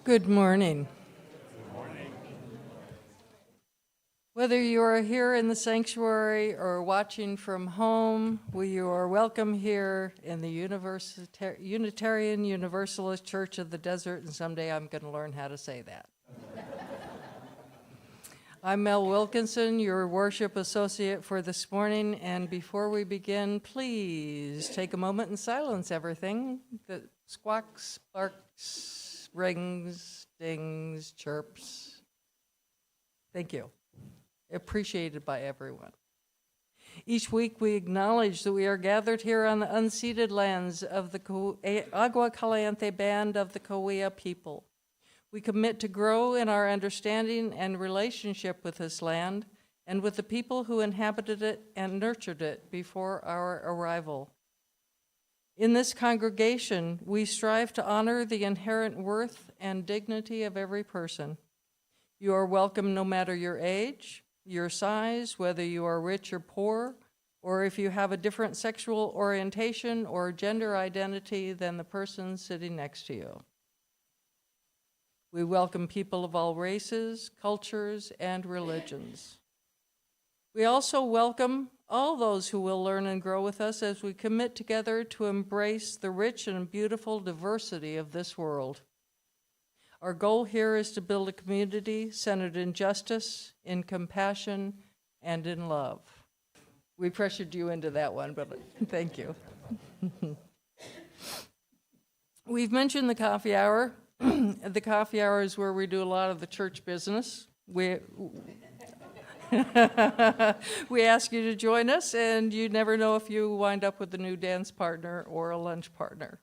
Good morning. Whether you are here in the sanctuary or watching from home, you are welcome here in the Unitarian Universalist Church of the Desert, and someday I'm going to learn how to say that. I'm Mel Wilkinson, your worship associate for this morning, and before we begin, please take a moment and silence everything that squawks, barks, rings, dings, chirps. Thank you. Appreciated by everyone. Each week we acknowledge that we are gathered here on the unceded lands of the Agua Caliente Band of the Cahuilla people. We commit to grow in our understanding and relationship with this land and with the people who inhabited it and nurtured it before our arrival. In this congregation, we strive to honor the inherent worth and dignity of every person. You are welcome no matter your age, your size, whether you are rich or poor, or if you have a different sexual orientation or gender identity than the person sitting next to you. We welcome people of all races, cultures, and religions. We also welcome all those who will learn and grow with us as we commit together to embrace the rich and beautiful diversity of this world. Our goal here is to build a community centered in justice, in compassion, and in love. We pressured you into that one, but thank you. We've mentioned the coffee hour. The coffee hour is where we do a lot of the church business. We ask you to join us, and you never know if you wind up with a new dance partner or a lunch partner.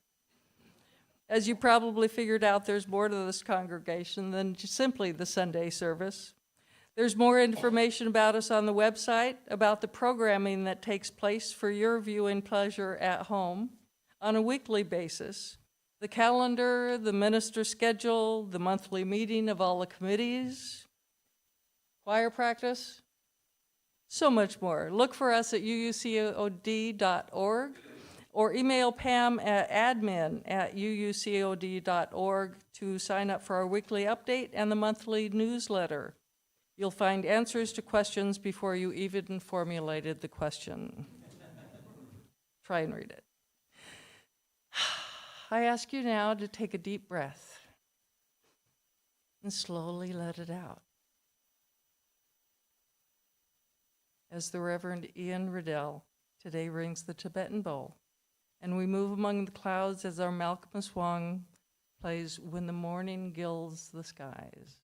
As you probably figured out, there's more to this congregation than just simply the Sunday service. There's more information about us on the website, about the programming that takes place for your viewing pleasure at home on a weekly basis, the calendar, the minister schedule, the monthly meeting of all the committees, choir practice, so much more. Look for us at uucod.org. or email Pam at admin@uucod.org to sign up for our weekly update and the monthly newsletter. You'll find answers to questions before you even formulated the question. Try and read it. I ask you now to take a deep breath and slowly let it out. As the Reverend Ian Riddell today rings the Tibetan bowl, and we move among the clouds as our Malcolm Swang plays When the Morning Gilds the Skies.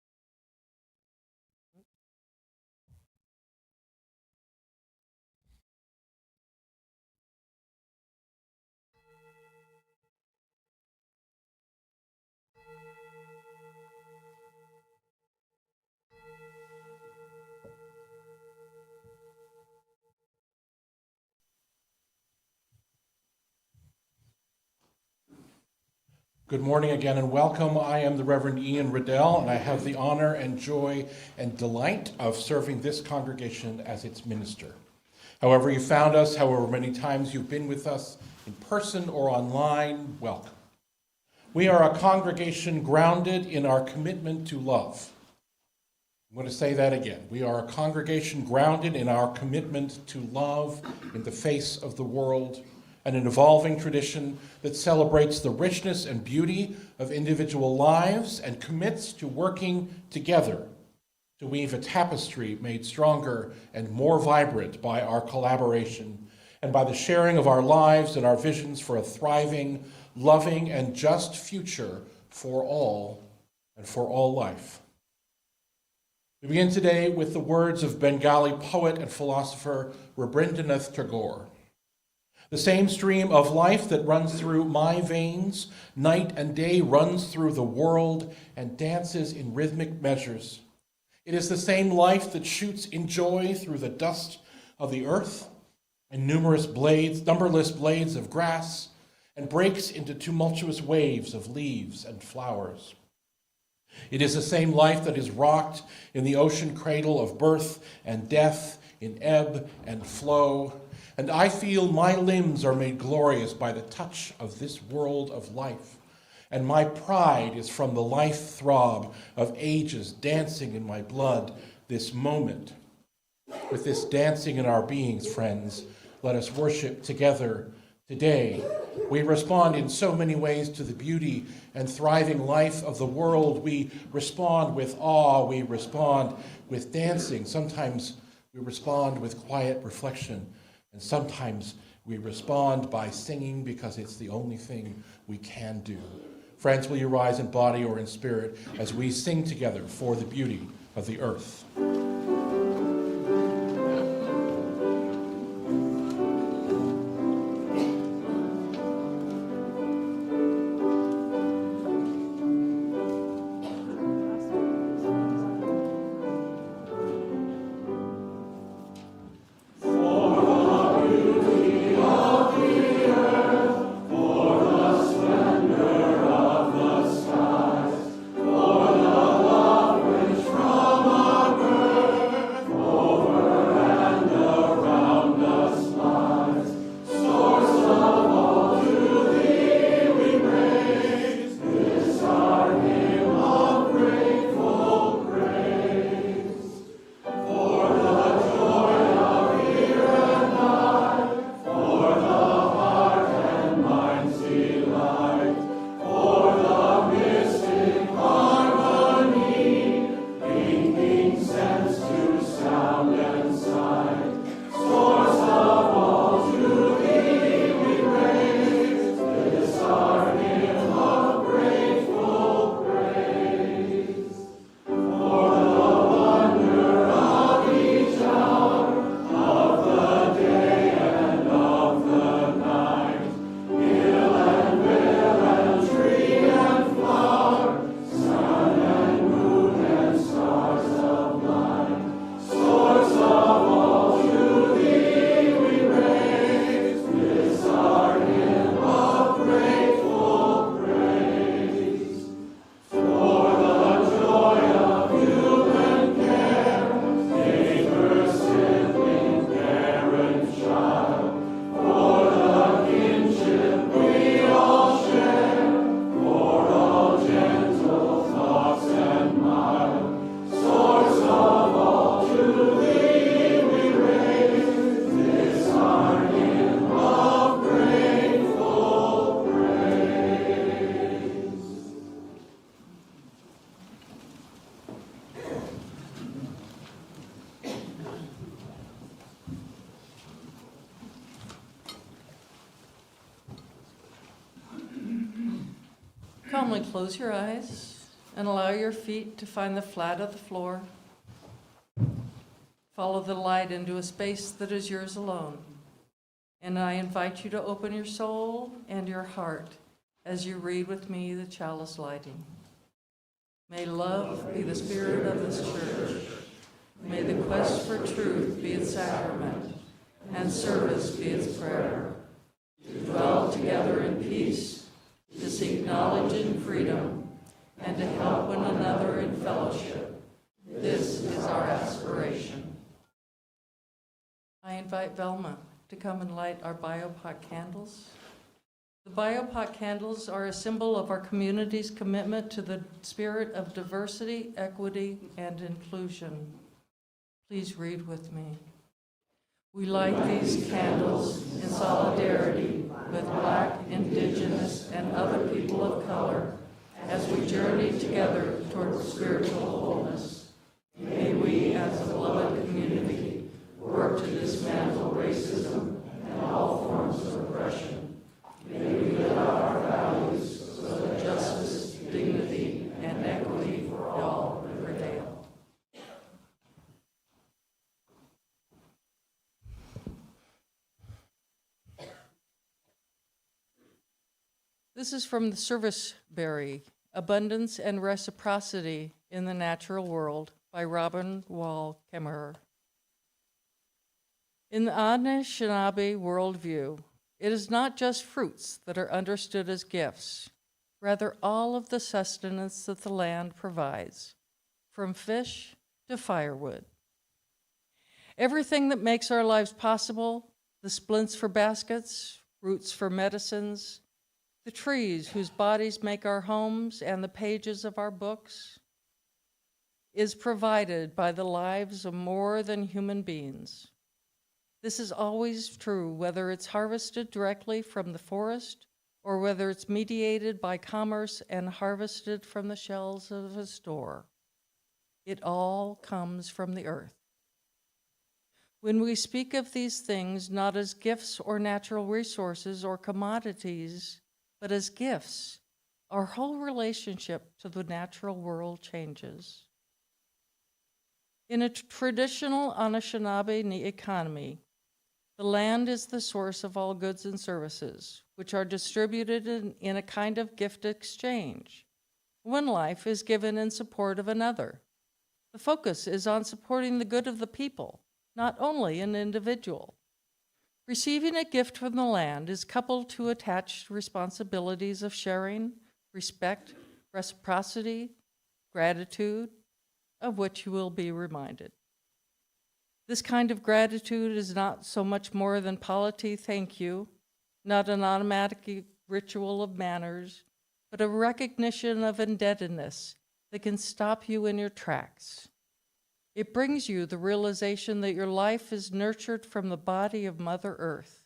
Good morning again and welcome. I am the Reverend Ian Riddell, and I have the honor and joy and delight of serving this congregation as its minister. However you found us, however many times you've been with us in person or online, welcome. We are a congregation grounded in our commitment to love. I'm going to say that again. We are a congregation grounded in our commitment to love in the face of the world, and an evolving tradition that celebrates the richness and beauty of individual lives and commits to working together to weave a tapestry made stronger and more vibrant by our collaboration and by the sharing of our lives and our visions for a thriving, loving, and just future for all and for all life. We begin today with the words of Bengali poet and philosopher Rabindranath Tagore. The same stream of life that runs through my veins, night and day runs through the world and dances in rhythmic measures. It is the same life that shoots in joy through the dust of the earth and numberless blades of grass, and breaks into tumultuous waves of leaves and flowers. It is the same life that is rocked in the ocean cradle of birth and death, in ebb and flow, and I feel my limbs are made glorious by the touch of this world of life, and my pride is from the life throb of ages dancing in my blood this moment. With this dancing in our beings, friends, let us worship together today. We respond in so many ways to the beauty and thriving life of the world. We respond with awe. We respond with dancing. Sometimes we respond with quiet reflection, and sometimes we respond by singing because it's the only thing we can do. Friends, will you rise in body or in spirit as we sing together for the beauty of the earth? Calmly close your eyes and allow your feet to find the flat of the floor. Follow the light into a space that is yours alone. And I invite you to open your soul and your heart as you read with me the chalice lighting. May love be the spirit of this church. May the quest for truth be its sacrament, and service be its prayer. To dwell together in peace, to seek knowledge and freedom, and to help one another in fellowship. This is our aspiration. I invite Velma to come and light our biopot candles. The biopot candles are a symbol of our community's commitment to the spirit of diversity, equity, and inclusion. Please read with me. We light these candles in solidarity with Black, Indigenous, and other people of color as we journey together toward spiritual wholeness. May we, as a beloved community, work to dismantle racism and all forms of oppression. May we live out our values so that justice, dignity, and equity for all prevail. This is from the service berry, Abundance and Reciprocity in the Natural World by Robin Wall Kimmerer. In the Anishinaabe worldview, it is not just fruits that are understood as gifts, rather all of the sustenance that the land provides, from fish to firewood. Everything that makes our lives possible, the splints for baskets, roots for medicines, The trees whose bodies make our homes and the pages of our books is provided by the lives of more than human beings. This is always true, whether it's harvested directly from the forest or whether it's mediated by commerce and harvested from the shelves of a store. It all comes from the earth. When we speak of these things not as gifts or natural resources or commodities, but as gifts, our whole relationship to the natural world changes. In a traditional Anishinaabe economy, the land is the source of all goods and services, which are distributed in a kind of gift exchange. One life is given in support of another. The focus is on supporting the good of the people, not only an individual. Receiving a gift from the land is coupled to attached responsibilities of sharing, respect, reciprocity, gratitude, of which you will be reminded. This kind of gratitude is not so much more than polity thank you, not an automatic ritual of manners, but a recognition of indebtedness that can stop you in your tracks. It brings you the realization that your life is nurtured from the body of Mother Earth.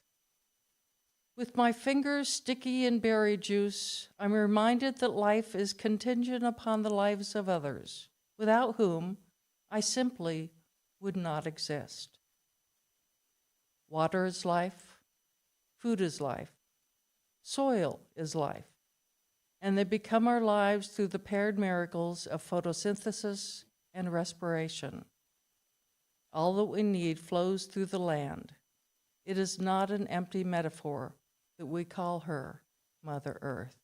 With my fingers sticky in berry juice, I'm reminded that life is contingent upon the lives of others, without whom I simply would not exist. Water is life, food is life, soil is life, and they become our lives through the paired miracles of photosynthesis and respiration. All that we need flows through the land. It is not an empty metaphor that we call her Mother Earth.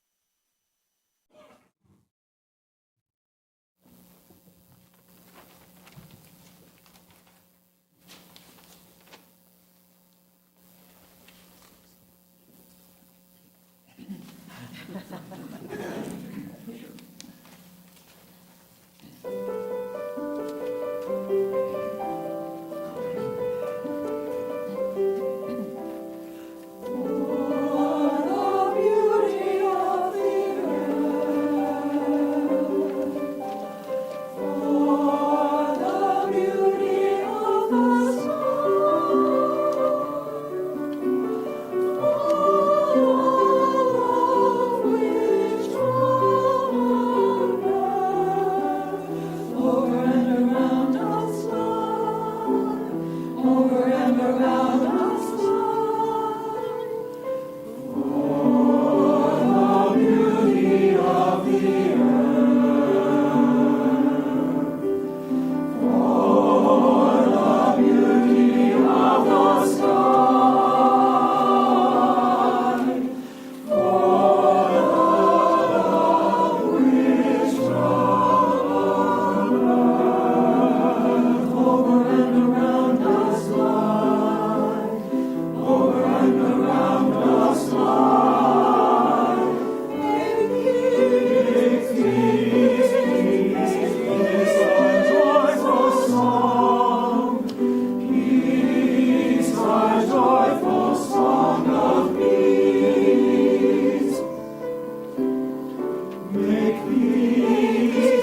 Make peace,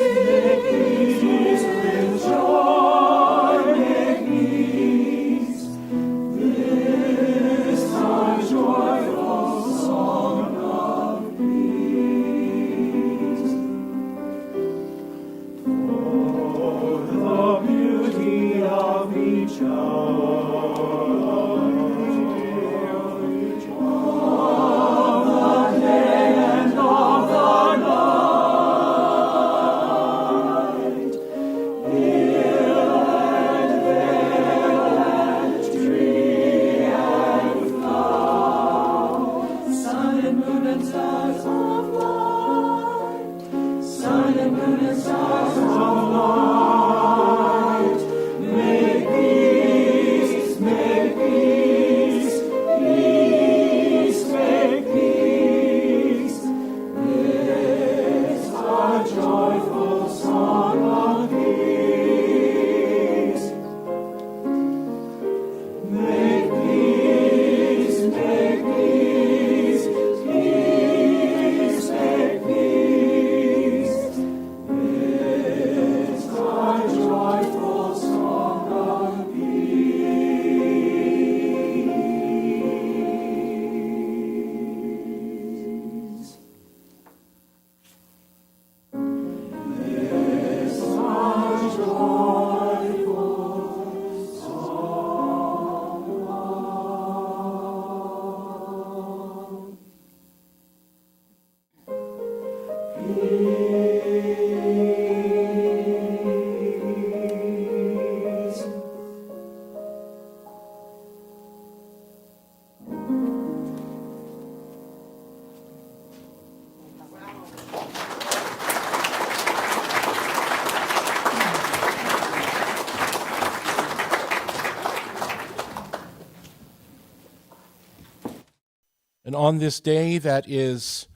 And on this day that is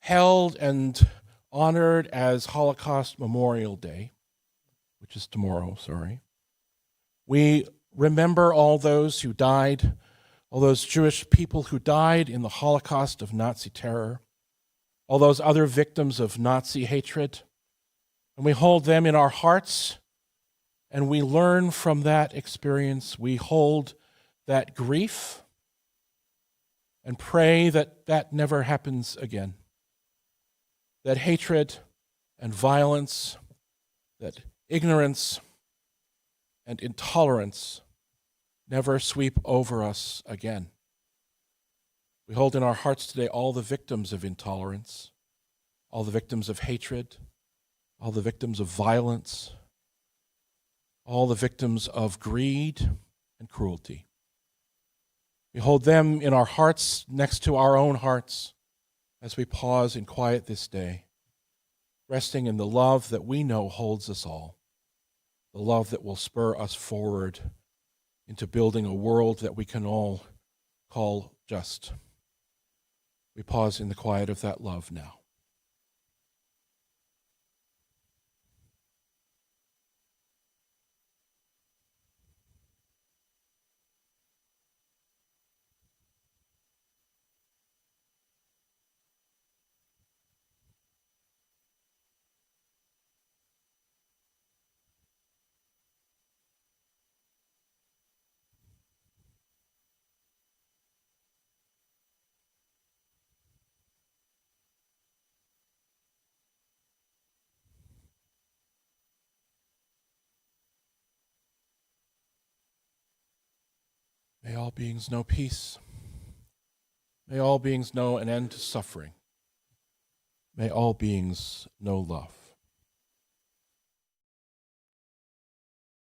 held and honored as Holocaust Memorial Day, which is tomorrow, we remember all those who died, all those Jewish people who died in the Holocaust of Nazi terror, all those other victims of Nazi hatred, and we hold them in our hearts, and we learn from that experience. We hold that grief and pray that that never happens again. That hatred and violence, that ignorance and intolerance never sweep over us again. We hold in our hearts today all the victims of intolerance, all the victims of hatred, all the victims of violence, all the victims of greed and cruelty. We hold them in our hearts next to our own hearts as we pause in quiet this day, resting in the love that we know holds us all, the love that will spur us forward into building a world that we can all call just. We pause in the quiet of that love now. May all beings know peace. May all beings know an end to suffering. May all beings know love.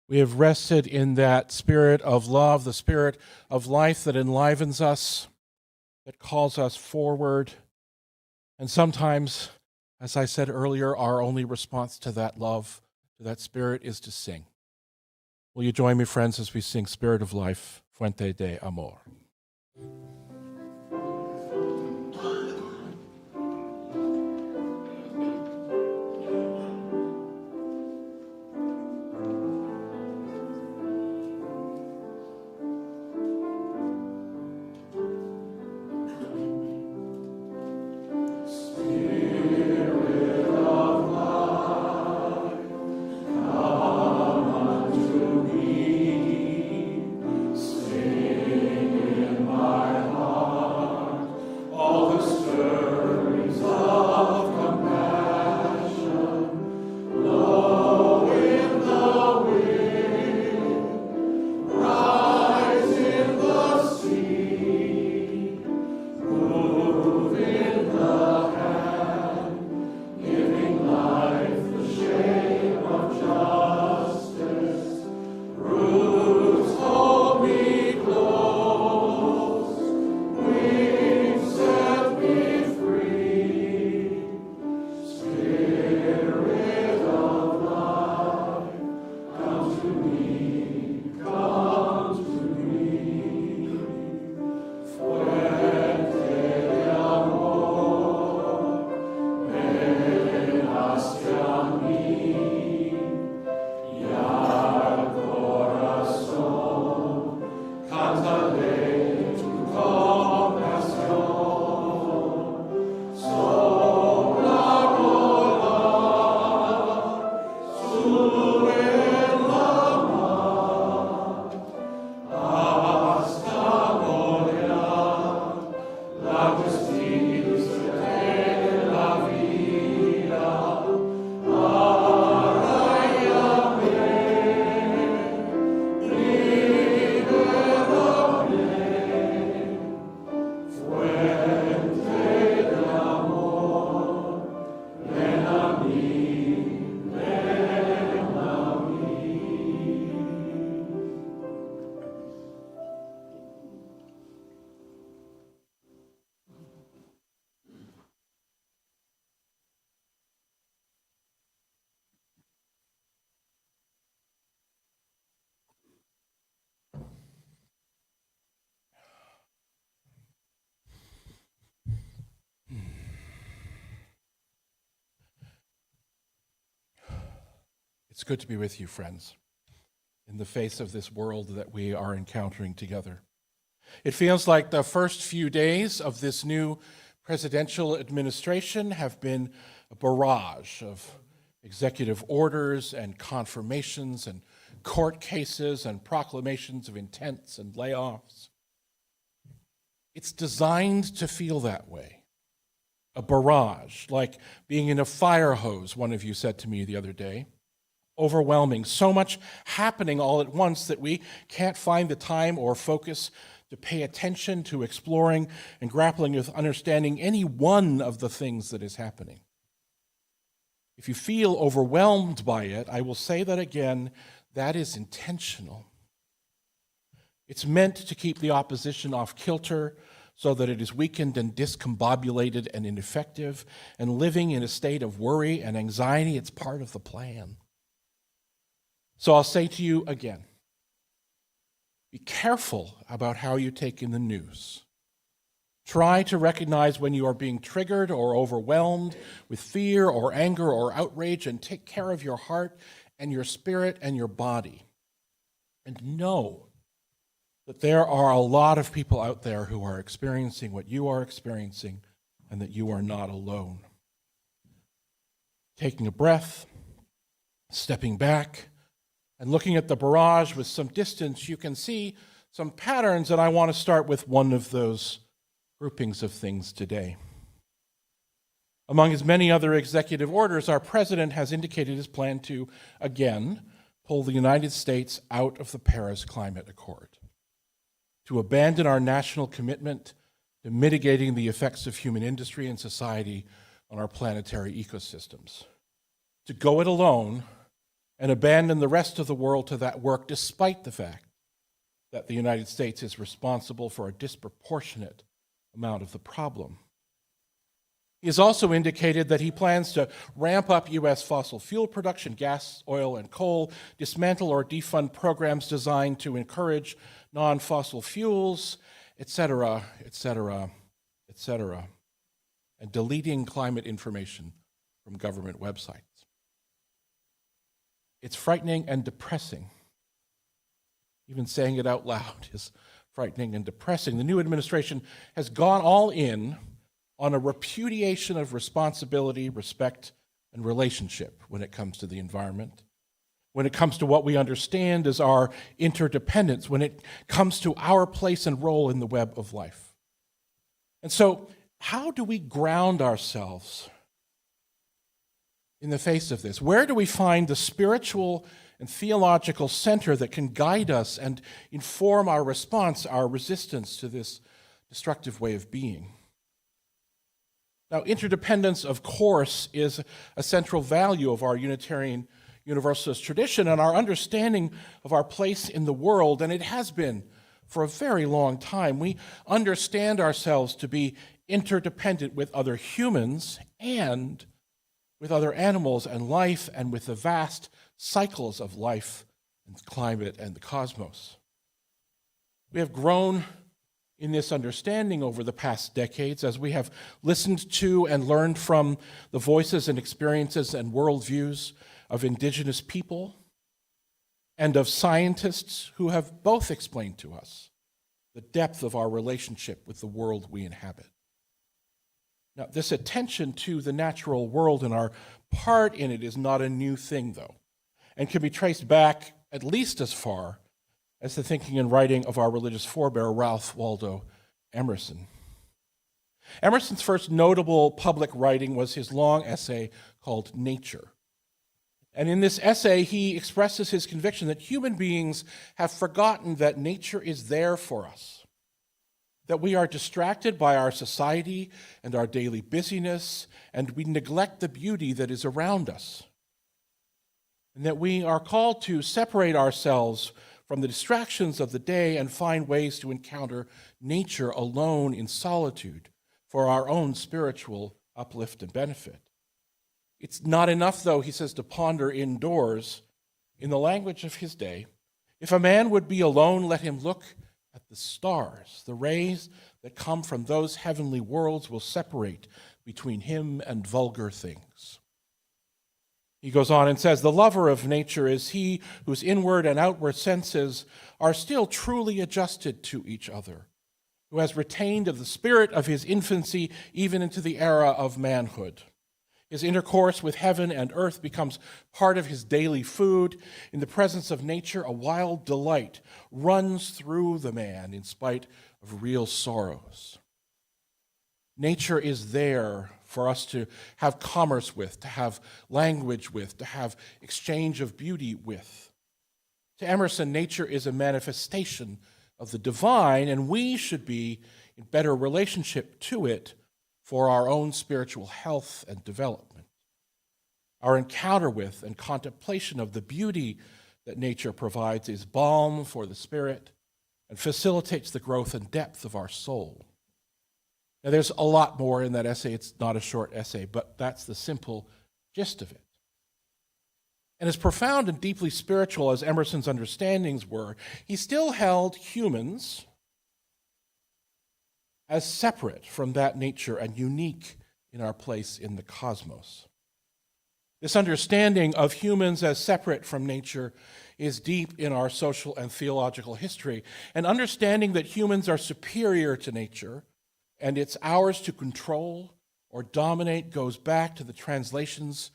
We have rested in that spirit of love, the spirit of life that enlivens us, that calls us forward. And sometimes, as I said earlier, our only response to that love, to that spirit, is to sing. Will you join me, friends, as we sing Spirit of Life, Fuente de Amor? Spirit It's good to be with you, friends, in the face of this world that we are encountering together. It feels like the first few days of this new presidential administration have been a barrage of executive orders and confirmations and court cases and proclamations of intents and layoffs. It's designed to feel that way. A barrage, like being in a fire hose, one of you said to me the other day. Overwhelming, so much happening all at once that we can't find the time or focus to pay attention to exploring and grappling with understanding any one of the things that is happening. If you feel overwhelmed by it, I will say that again, that is intentional. It's meant to keep the opposition off kilter so that it is weakened and discombobulated and ineffective and living in a state of worry and anxiety. It's part of the plan. So I'll say to you again, be careful about how you take in the news. Try to recognize when you are being triggered or overwhelmed with fear or anger or outrage, and take care of your heart and your spirit and your body. And know that there are a lot of people out there who are experiencing what you are experiencing, and that you are not alone. Taking a breath, stepping back, and looking at the barrage with some distance, you can see some patterns, and I want to start with one of those groupings of things today. Among his many other executive orders, our president has indicated his plan to, again, pull the United States out of the Paris Climate Accord, to abandon our national commitment to mitigating the effects of human industry and society on our planetary ecosystems, to go it alone and abandon the rest of the world to that work, despite the fact that the United States is responsible for a disproportionate amount of the problem. He has also indicated that he plans to ramp up U.S. fossil fuel production, gas, oil, and coal, dismantle or defund programs designed to encourage non-fossil fuels, etc., etc., etc., and deleting climate information from government websites. It's frightening and depressing. Even saying it out loud is frightening and depressing. The new administration has gone all in on a repudiation of responsibility, respect, and relationship when it comes to the environment, when it comes to what we understand as our interdependence, when it comes to our place and role in the web of life. And so, how do we ground ourselves in the face of this? Where do we find the spiritual and theological center that can guide us and inform our response, our resistance to this destructive way of being? Now, interdependence, of course, is a central value of our Unitarian Universalist tradition and our understanding of our place in the world, and it has been for a very long time. We understand ourselves to be interdependent with other humans and with other animals and life, and with the vast cycles of life and climate and the cosmos. We have grown in this understanding over the past decades as we have listened to and learned from the voices and experiences and worldviews of indigenous people and of scientists who have both explained to us the depth of our relationship with the world we inhabit. Now, this attention to the natural world and our part in it is not a new thing, though, and can be traced back at least as far as the thinking and writing of our religious forebear, Ralph Waldo Emerson. Emerson's first notable public writing was his long essay called Nature. And in this essay, he expresses his conviction that human beings have forgotten that nature is there for us, that we are distracted by our society and our daily busyness, and we neglect the beauty that is around us, and that we are called to separate ourselves from the distractions of the day and find ways to encounter nature alone in solitude for our own spiritual uplift and benefit. It's not enough, though, he says, to ponder indoors. In the language of his day, if a man would be alone, let him look at the stars. The rays that come from those heavenly worlds will separate between him and vulgar things. He goes on and says, the lover of nature is he whose inward and outward senses are still truly adjusted to each other, who has retained of the spirit of his infancy even into the era of manhood. His intercourse with heaven and earth becomes part of his daily food. In the presence of nature, a wild delight runs through the man in spite of real sorrows. Nature is there for us to have commerce with, to have language with, to have exchange of beauty with. To Emerson, nature is a manifestation of the divine, and we should be in better relationship to it for our own spiritual health and development. Our encounter with and contemplation of the beauty that nature provides is balm for the spirit and facilitates the growth and depth of our soul. Now, there's a lot more in that essay. It's not a short essay, but that's the simple gist of it. And as profound and deeply spiritual as Emerson's understandings were, he still held humans as separate from that nature and unique in our place in the cosmos. This understanding of humans as separate from nature is deep in our social and theological history. An understanding that humans are superior to nature and it's ours to control or dominate goes back to the translations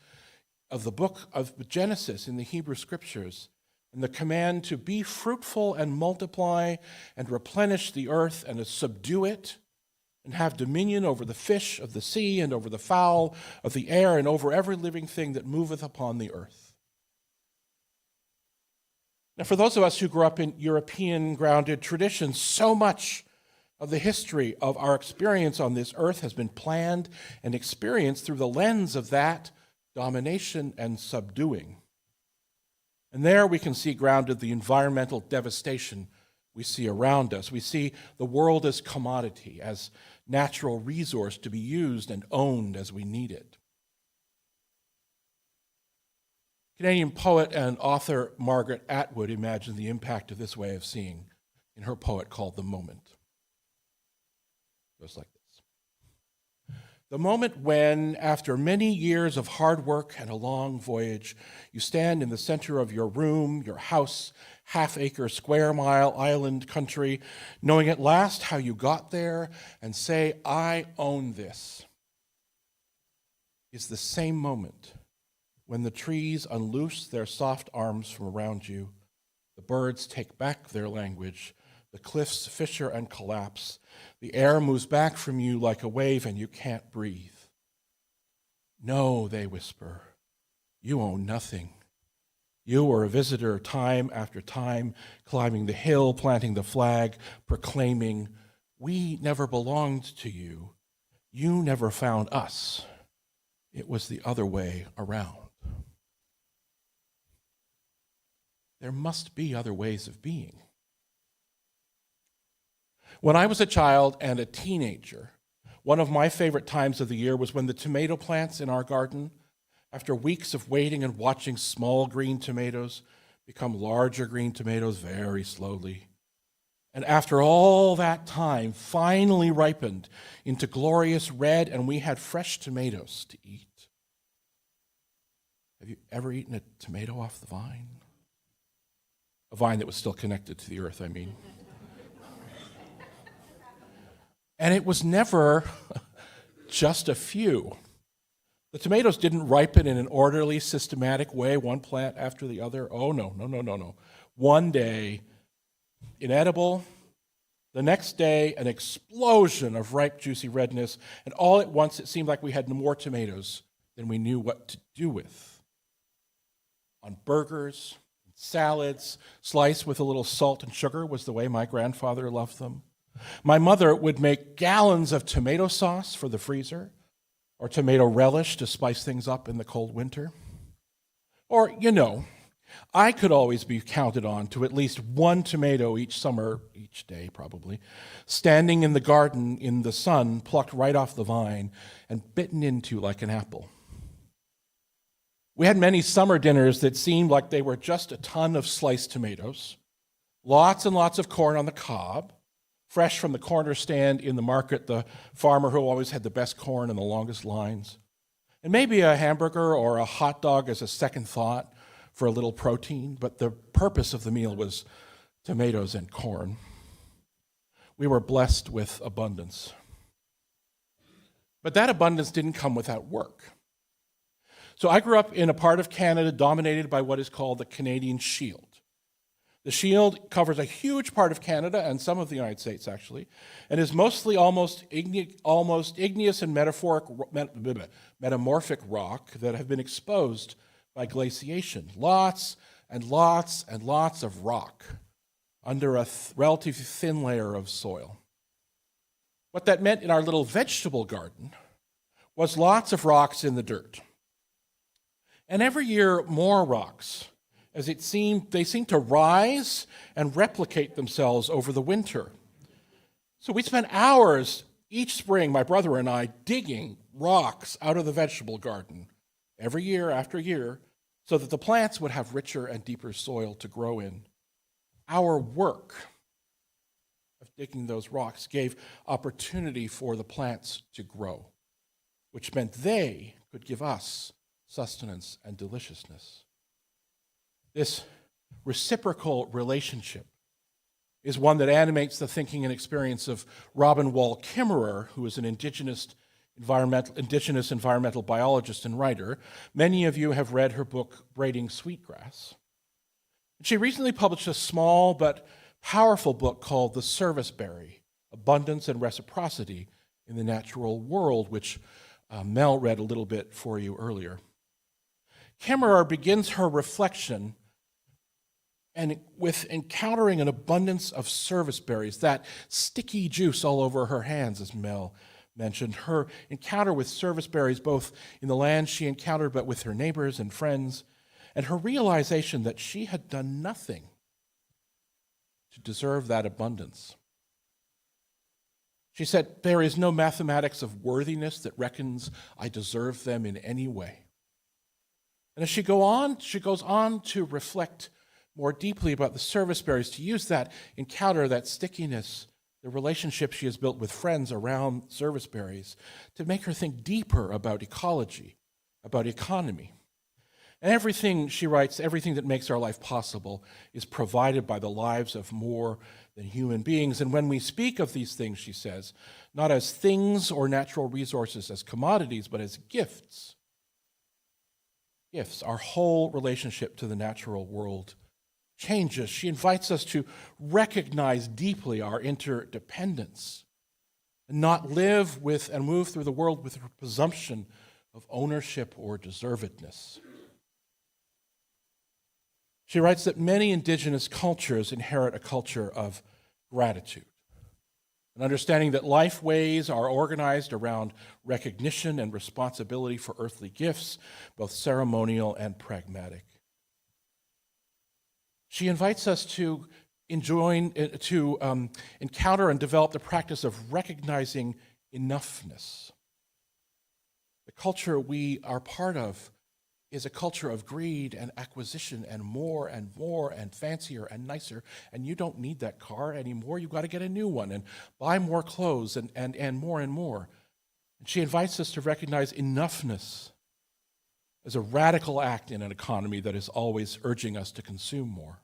of the book of Genesis in the Hebrew Scriptures and the command to be fruitful and multiply and replenish the earth and to subdue it and have dominion over the fish of the sea and over the fowl of the air and over every living thing that moveth upon the earth. Now, for those of us who grew up in European-grounded traditions, so much of the history of our experience on this earth has been planned and experienced through the lens of that domination and subduing. And there we can see grounded the environmental devastation we see around us. We see the world as commodity, as natural resource to be used and owned as we need it. Canadian poet and author Margaret Atwood imagined the impact of this way of seeing in her poem called The Moment. It goes like this. The moment when, after many years of hard work and a long voyage, you stand in the center of your room, your house, half-acre, square-mile island country, knowing at last how you got there, and say, I own this, is the same moment when the trees unloose their soft arms from around you, the birds take back their language, the cliffs fissure and collapse, the air moves back from you like a wave and you can't breathe. No, they whisper, you own nothing. You were a visitor time after time, climbing the hill, planting the flag, proclaiming, we never belonged to you. You never found us. It was the other way around. There must be other ways of being. When I was a child and a teenager, one of my favorite times of the year was when the tomato plants in our garden, after weeks of waiting and watching small green tomatoes become larger green tomatoes very slowly, and after all that time, finally ripened into glorious red, and we had fresh tomatoes to eat. Have you ever eaten a tomato off the vine? A vine that was still connected to the earth, I mean. And it was never just a few. The tomatoes didn't ripen in an orderly, systematic way, one plant after the other. Oh, no. One day, inedible. The next day, an explosion of ripe, juicy redness. And all at once, it seemed like we had more tomatoes than we knew what to do with. On burgers, salads, sliced with a little salt and sugar was the way my grandfather loved them. My mother would make gallons of tomato sauce for the freezer, or tomato relish to spice things up in the cold winter. Or, I could always be counted on to at least one tomato each summer, each day probably, standing in the garden in the sun, plucked right off the vine and bitten into like an apple. We had many summer dinners that seemed like they were just a ton of sliced tomatoes, lots and lots of corn on the cob, fresh from the corner stand in the market, the farmer who always had the best corn and the longest lines, And maybe a hamburger or a hot dog as a second thought for a little protein, but the purpose of the meal was tomatoes and corn. We were blessed with abundance. But that abundance didn't come without work. So I grew up in a part of Canada dominated by what is called the Canadian Shield. The Shield covers a huge part of Canada and some of the United States, actually, and is mostly almost igneous and metamorphic rock that have been exposed by glaciation. Lots and lots and lots of rock under a relatively thin layer of soil. What that meant in our little vegetable garden was lots of rocks in the dirt. And every year, more rocks, as they seem to rise and replicate themselves over the winter. So we spent hours each spring, my brother and I, digging rocks out of the vegetable garden every year after year so that the plants would have richer and deeper soil to grow in. Our work of digging those rocks gave opportunity for the plants to grow, which meant they could give us sustenance and deliciousness. This reciprocal relationship is one that animates the thinking and experience of Robin Wall Kimmerer, who is an indigenous environmental biologist and writer. Many of you have read her book, Braiding Sweetgrass. She recently published a small but powerful book called The Serviceberry, Abundance and Reciprocity in the Natural World, which Mel read a little bit for you earlier. Kimmerer begins her reflection and with encountering an abundance of serviceberries, that sticky juice all over her hands, as Mel mentioned. Her encounter with serviceberries, both in the land she encountered, but with her neighbors and friends, and her realization that she had done nothing to deserve that abundance. She said, "There is no mathematics of worthiness that reckons I deserve them in any way." And as she goes on to reflect more deeply about the serviceberries, to use that encounter, that stickiness, the relationship she has built with friends around serviceberries, to make her think deeper about ecology, about economy. And everything, she writes, everything that makes our life possible is provided by the lives of more than human beings. And when we speak of these things, she says, not as things or natural resources, as commodities, but as gifts. Gifts, our whole relationship to the natural world changes. She invites us to recognize deeply our interdependence and not live with and move through the world with a presumption of ownership or deservedness. She writes that many indigenous cultures inherit a culture of gratitude, an understanding that life ways are organized around recognition and responsibility for earthly gifts, both ceremonial and pragmatic. She invites us to encounter and develop the practice of recognizing enoughness. The culture we are part of is a culture of greed and acquisition and more and fancier and nicer, and you don't need that car anymore. You've got to get a new one and buy more clothes and more and more. And she invites us to recognize enoughness as a radical act in an economy that is always urging us to consume more.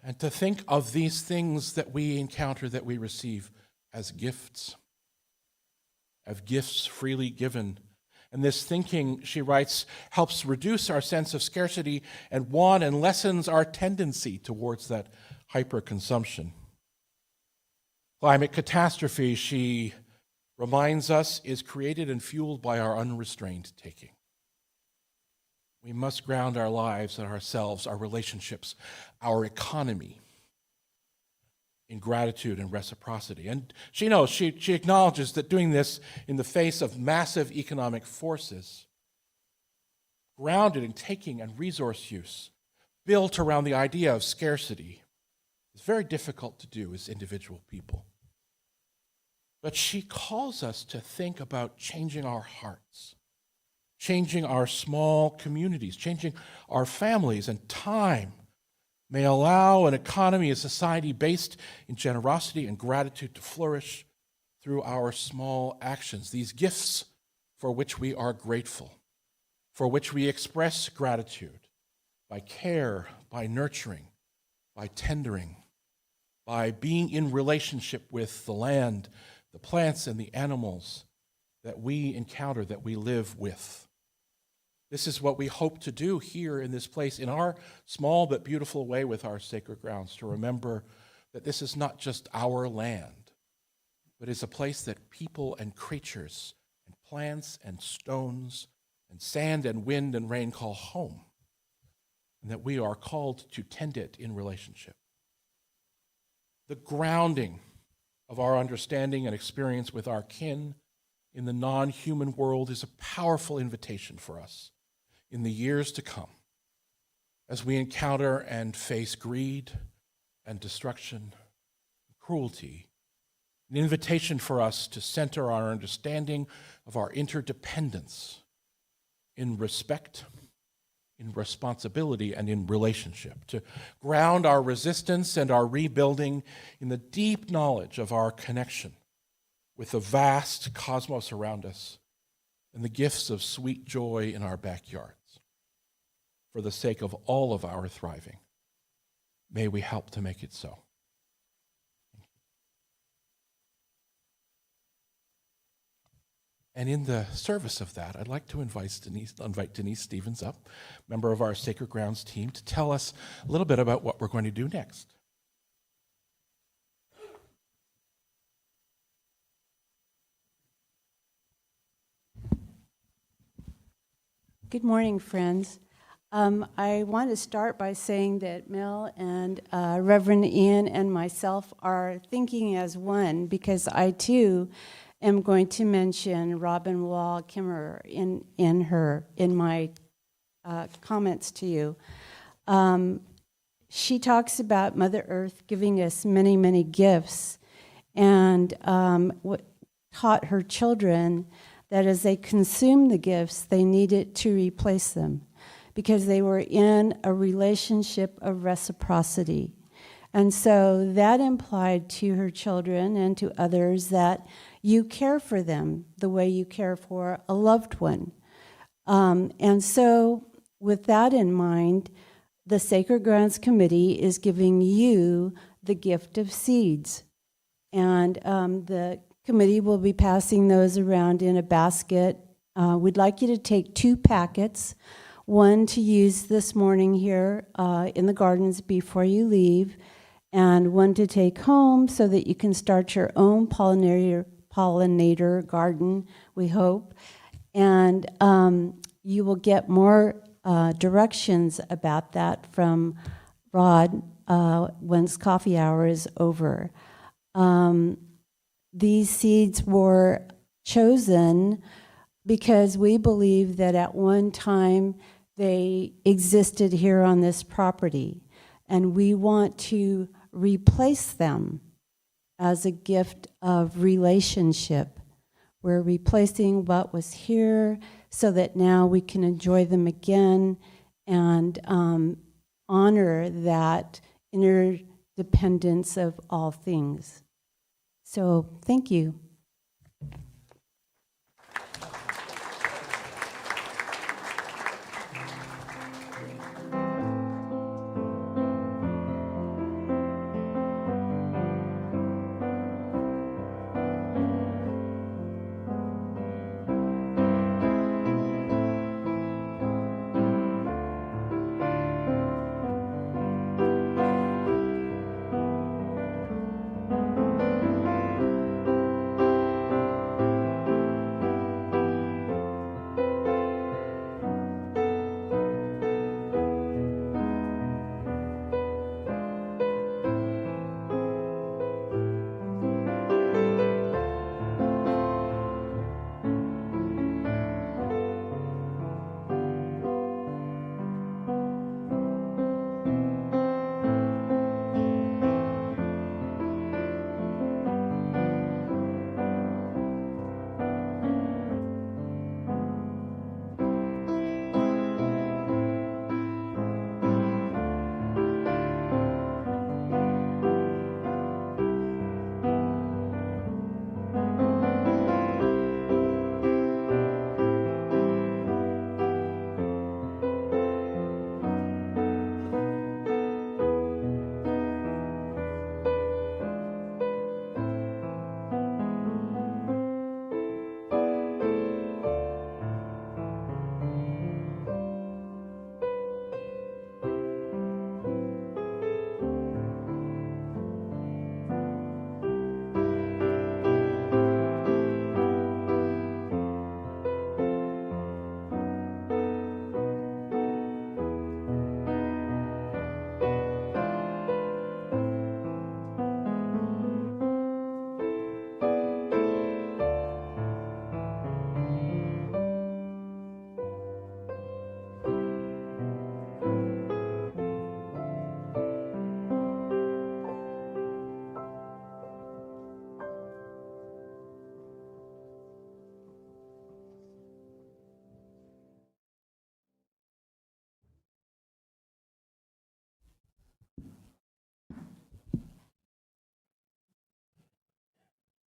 And to think of these things that we encounter, that we receive, as gifts freely given. And this thinking, she writes, helps reduce our sense of scarcity and want and lessens our tendency towards that hyperconsumption. Climate catastrophe, she reminds us, is created and fueled by our unrestrained taking. We must ground our lives and ourselves, our relationships, our economy in gratitude and reciprocity. And she knows, she acknowledges that doing this in the face of massive economic forces, grounded in taking and resource use, built around the idea of scarcity, is very difficult to do as individual people. But she calls us to think about changing our hearts, changing our small communities, changing our families, and time may allow an economy, a society based in generosity and gratitude to flourish through our small actions. These gifts for which we are grateful, for which we express gratitude by care, by nurturing, by tendering, by being in relationship with the land, the plants, and the animals that we encounter, that we live with. This is what we hope to do here in this place, in our small but beautiful way with our sacred grounds, to remember that this is not just our land, but is a place that people and creatures and plants and stones and sand and wind and rain call home, and that we are called to tend it in relationship. The grounding of our understanding and experience with our kin in the non-human world is a powerful invitation for us in the years to come as we encounter and face greed and destruction, cruelty, an invitation for us to center our understanding of our interdependence in respect, in responsibility, and in relationship, to ground our resistance and our rebuilding in the deep knowledge of our connection with the vast cosmos around us and the gifts of sweet joy in our backyards. For the sake of all of our thriving, may we help to make it so. And in the service of that, I'd like to invite Denise Stevens up, member of our Sacred Grounds team, to tell us a little bit about what we're going to do next. Good morning, friends. I want to start by saying that Mel and Reverend Ian and myself are thinking as one, because I too am going to mention Robin Wall Kimmerer in my comments to you. She talks about Mother Earth giving us many, many gifts, and taught her children that as they consume the gifts, they needed to replace them, because they were in a relationship of reciprocity. And so that implied to her children and to others that you care for them the way you care for a loved one. And so with that in mind, the Sacred Grounds Committee is giving you the gift of seeds. And the committee will be passing those around in a basket. We'd like you to take 2 packets, one to use this morning here in the gardens before you leave, and one to take home so that you can start your own pollinator garden, we hope. And you will get more directions about that from Rod once coffee hour is over. These seeds were chosen because we believe that at one time they existed here on this property, and we want to replace them as a gift of relationship. We're replacing what was here so that now we can enjoy them again and honor that interdependence of all things. So thank you.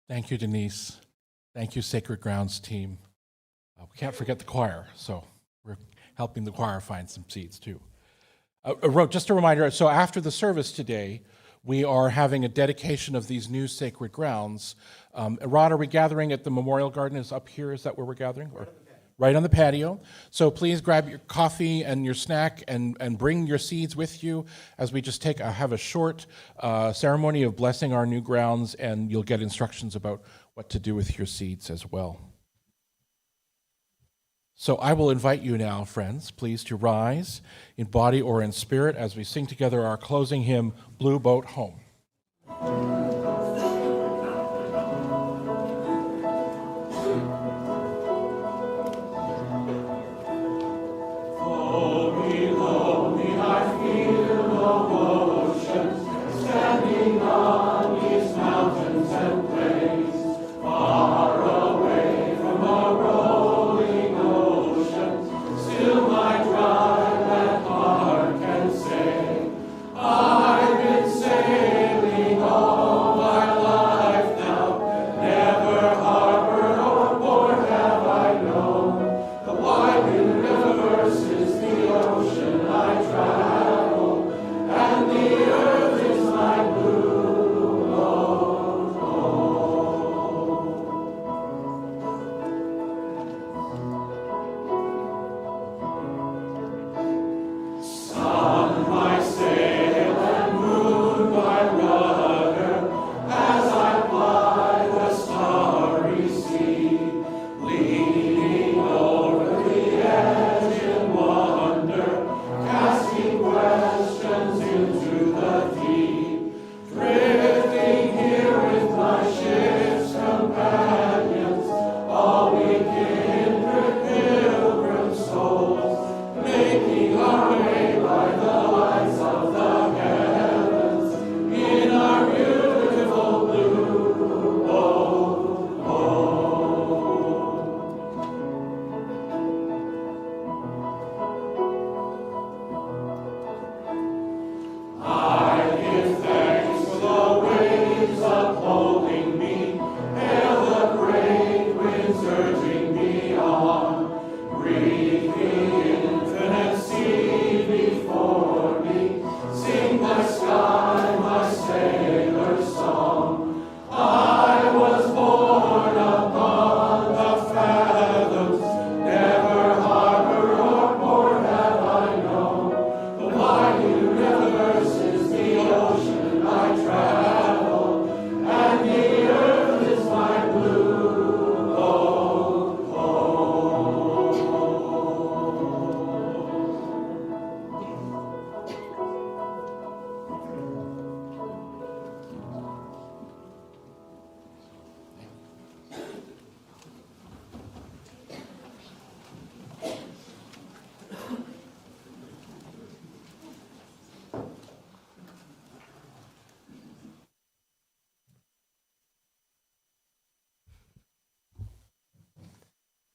Thank you, Denise. Thank you, Sacred Grounds team. We can't forget the choir, so we're helping the choir find some seats too. Just a reminder, so after the service today, we are having a dedication of these new sacred grounds. Rod, are we gathering at the Memorial Garden? Is up here? Is that where we're gathering? Or? Right on the patio. So please grab your coffee and your snack and bring your seeds with you as we just have a short ceremony of blessing our new grounds, and you'll get instructions about what to do with your seeds as well. So I will invite you now, friends, please to rise in body or in spirit as we sing together our closing hymn, Blue Boat Home.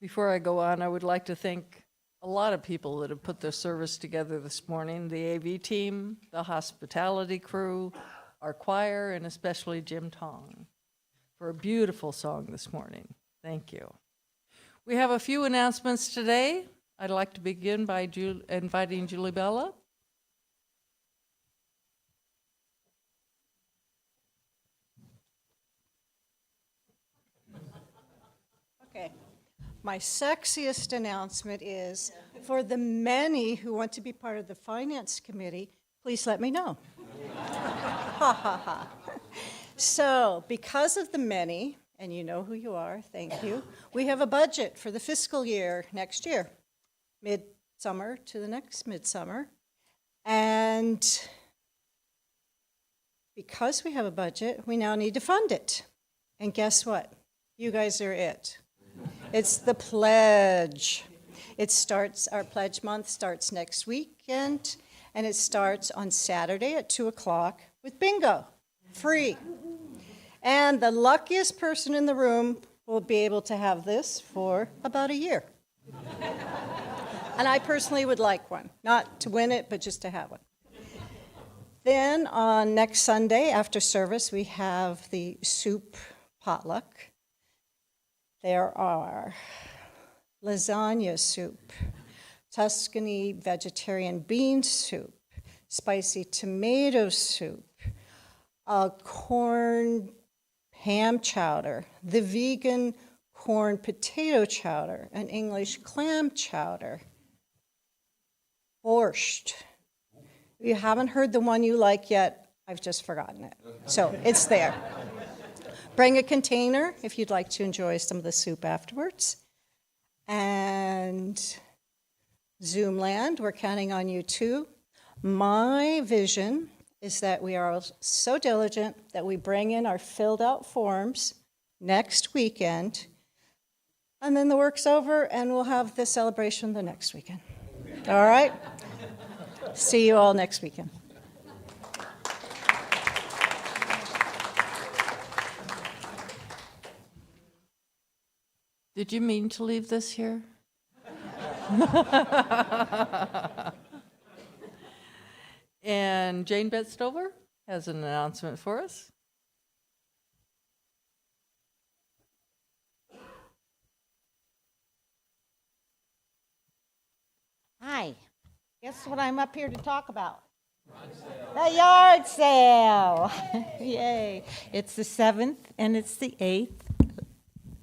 Before I go on, I would like to thank a lot of people that have put this service together this morning, the AV team, the hospitality crew, our choir, and especially Jim Tong for a beautiful song this morning. Thank you. We have a few announcements today. I'd like to begin by inviting Julie Bella. Okay. My sexiest announcement is, for the many who want to be part of the Finance Committee, please let me know. Ha, ha, ha. So, because of the many, and you know who you are, thank you, we have a budget for the fiscal year next year, midsummer to the next midsummer. And because we have a budget, we now need to fund it. And guess what? You guys are it. It's the pledge. Our pledge month starts next weekend, and it starts on Saturday at 2 o'clock with bingo, free. And the luckiest person in the room will be able to have this for about a year. And I personally would like one, not to win it, but just to have one. Then on next Sunday after service, we have the soup potluck. There are lasagna soup, Tuscany vegetarian bean soup, spicy tomato soup, a corn ham chowder, the vegan corn potato chowder, an English clam chowder, borscht. If you haven't heard the one you like yet, I've just forgotten it. So it's there. Bring a container if you'd like to enjoy some of the soup afterwards. And Zoomland, we're counting on you too. My vision is that we are so diligent that we bring in our filled out forms next weekend, and then the work's over and we'll have the celebration the next weekend. All right? See you all next weekend. Did you mean to leave this here? And Jane Betstover has an announcement for us. Hi. Guess what I'm up here to talk about? The yard sale. Yay. It's the 7th and it's the 8th.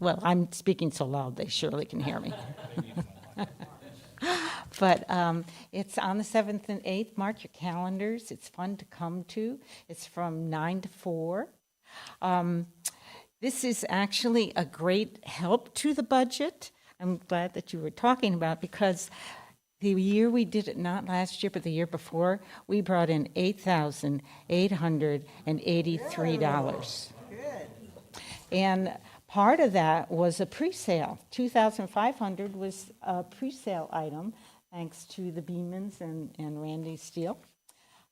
Well, I'm speaking so loud they surely can hear me. But it's on the 7th and 8th. Mark your calendars. It's fun to come to. It's from 9 to 4. This is actually a great help to the budget. I'm glad that you were talking about it because the year we did it, not last year, but the year before, we brought in $8,883. And part of that was a pre-sale. $2,500 was a pre-sale item, thanks to the Beamans and Randy Steele,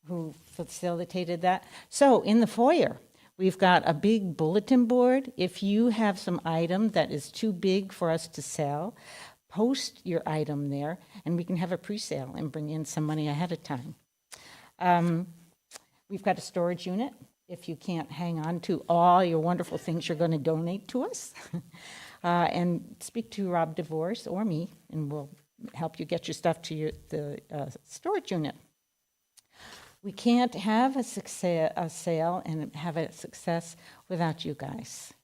who facilitated that. So in the foyer, we've got a big bulletin board. If you have some item that is too big for us to sell, post your item there, and we can have a pre-sale and bring in some money ahead of time. We've got a storage unit. If you can't hang on to all your wonderful things you're going to donate to us. And speak to Rob DeVore or me, and we'll help you get your stuff to the storage unit. We can't have a sale and have a success without you guys.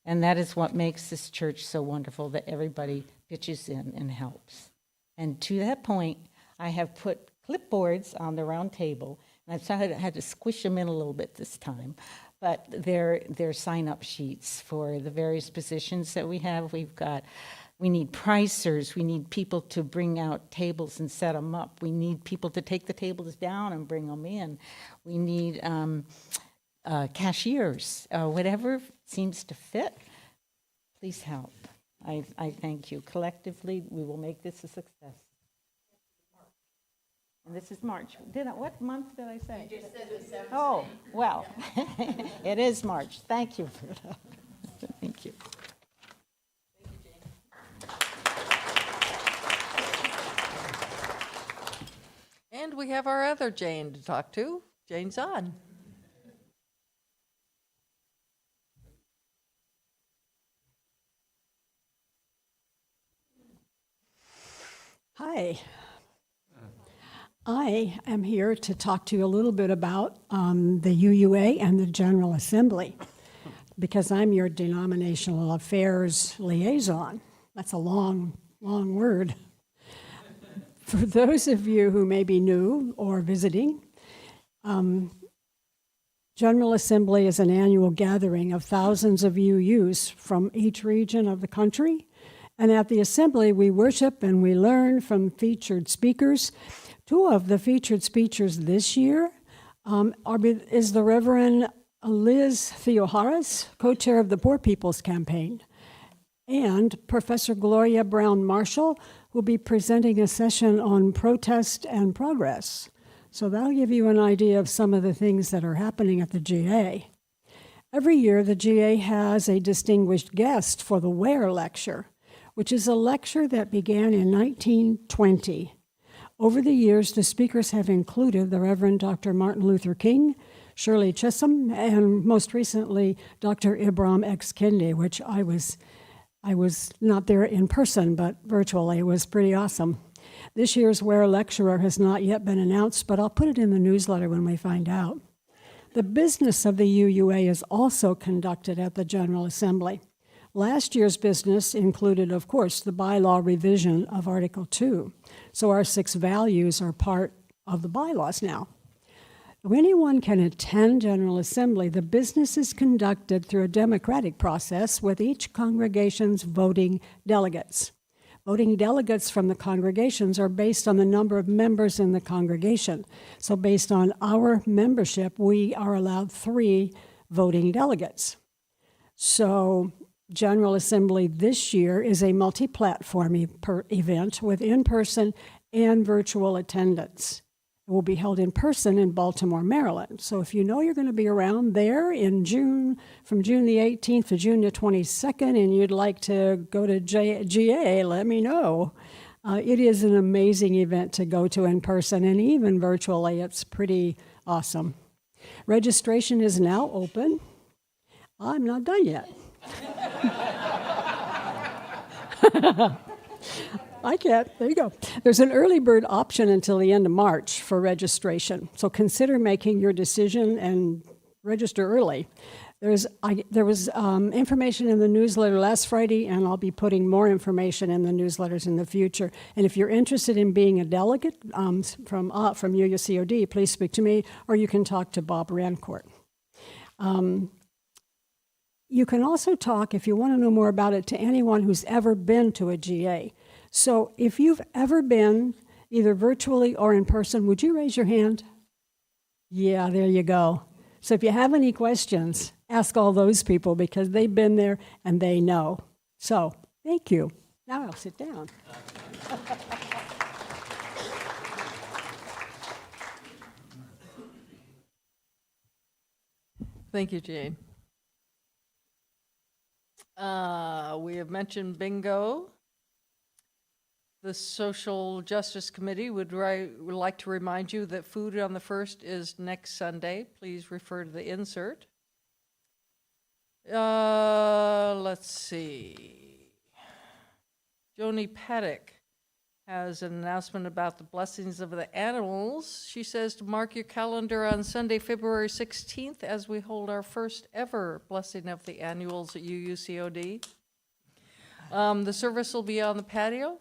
And that is what makes this church so wonderful, that everybody pitches in and helps. And to that point, I have put clipboards on the round table, and I've had to squish them in a little bit this time, but they're sign-up sheets for the various positions that we have. We need pricers, we need people to bring out tables and set them up. We need people to take the tables down and bring them in. We need cashiers, whatever seems to fit. Please help. I thank you. Collectively, we will make this a success. And this is March. What month did I say? You just said the 7th. Oh, well, it is March. Thank you for that. Thank you. And we have our other Jane to talk to. Jane's on. Hi. I am here to talk to you a little bit about the UUA and the General Assembly, because I'm your denominational affairs liaison. That's a long, long word. For those of you who may be new or visiting, General Assembly is an annual gathering of thousands of UUs from each region of the country. And at the Assembly, we worship and we learn from featured speakers. Two of the featured speakers this year is the Reverend Liz Theoharis, co-chair of the Poor People's Campaign, and Professor Gloria Brown-Marshall will be presenting a session on protest and progress. So that'll give you an idea of some of the things that are happening at the GA. Every year, the GA has a distinguished guest for the Ware Lecture, which is a lecture that began in 1920. Over the years, the speakers have included the Reverend Dr. Martin Luther King, Shirley Chisholm, and most recently, Dr. Ibram X. Kendi, which I was not there in person, but virtually. It was pretty awesome. This year's Ware lecturer has not yet been announced, but I'll put it in the newsletter when we find out. The business of the UUA is also conducted at the General Assembly. Last year's business included, of course, the bylaw revision of Article 2. So our 6 values are part of the bylaws now. Anyone can attend General Assembly. The business is conducted through a democratic process with each congregation's voting delegates. Voting delegates from the congregations are based on the number of members in the congregation. So based on our membership, we are allowed 3 voting delegates. So General Assembly this year is a multi-platform event with in-person and virtual attendance. It will be held in person in Baltimore, Maryland. So if you know you're going to be around there in June, from June the 18th to June the 22nd, and you'd like to go to GA, let me know. It is an amazing event to go to in person, and even virtually, it's pretty awesome. Registration is now open. I'm not done yet. I can't. There you go. There's an early bird option until the end of March for registration. So consider making your decision and register early. There was information in the newsletter last Friday, and I'll be putting more information in the newsletters in the future. And if you're interested in being a delegate from UUCOD, please speak to me, or you can talk to Bob Rancourt. You can also talk, if you want to know more about it, to anyone who's ever been to a GA. So if you've ever been, either virtually or in person, would you raise your hand? Yeah, there you go. So if you have any questions, ask all those people because they've been there and they know. So thank you. Now I'll sit down. Thank you, Jane. We have mentioned bingo. The Social Justice Committee would like to remind you that food on the 1st is next Sunday. Please refer to the insert. Let's see. Joni Paddock has an announcement about the blessings of the animals. She says to mark your calendar on Sunday, February 16th, as we hold our first ever blessing of the annuals at UUCOD. The service will be on the patio.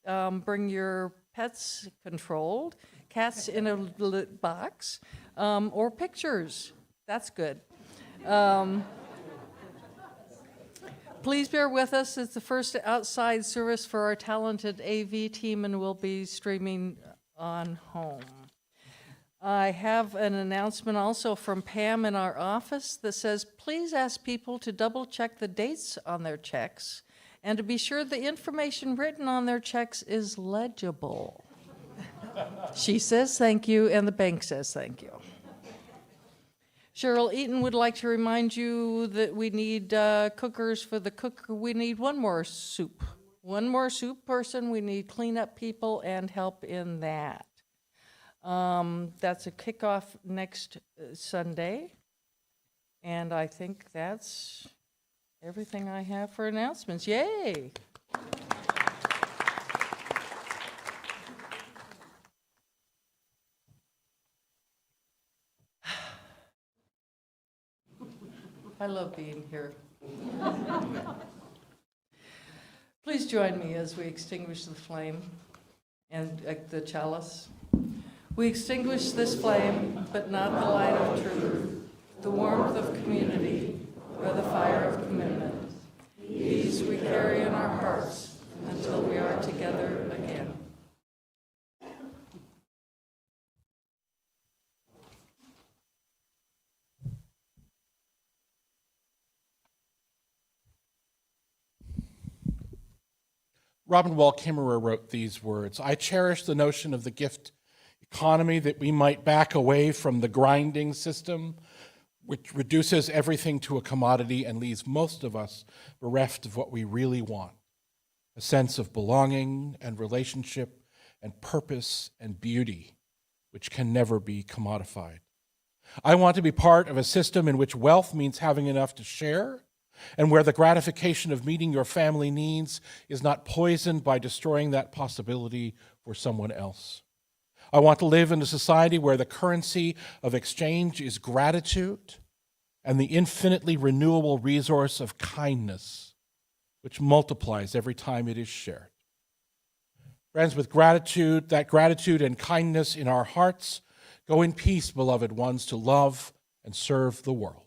Bring your pets controlled, cats in a lit box, or pictures. That's good. Please bear with us. It's the first outside service for our talented AV team, and we'll be streaming on home. I have an announcement also from Pam in our office that says, please ask people to double check the dates on their checks and to be sure the information written on their checks is legible. She says thank you, and the bank says thank you. Cheryl Eaton would like to remind you that we need cookers for the cooker. We need one more soup person. We need cleanup people and help in that. That's a kickoff next Sunday. And I think that's everything I have for announcements. Yay! I love being here. Please join me as we extinguish the flame and the chalice. We extinguish this flame, but not the light of truth, the warmth of community, or the fire of commitment. These we carry in our hearts until we are together again. Robin Wall Kimmerer wrote these words: I cherish the notion of the gift economy, that we might back away from the grinding system, which reduces everything to a commodity and leaves most of us bereft of what we really want, a sense of belonging and relationship and purpose and beauty, which can never be commodified. I want to be part of a system in which wealth means having enough to share, and where the gratification of meeting your family needs is not poisoned by destroying that possibility for someone else. I want to live in a society where the currency of exchange is gratitude and the infinitely renewable resource of kindness, which multiplies every time it is shared. Friends, with gratitude, that gratitude and kindness in our hearts, go in peace, beloved ones, to love and serve the world.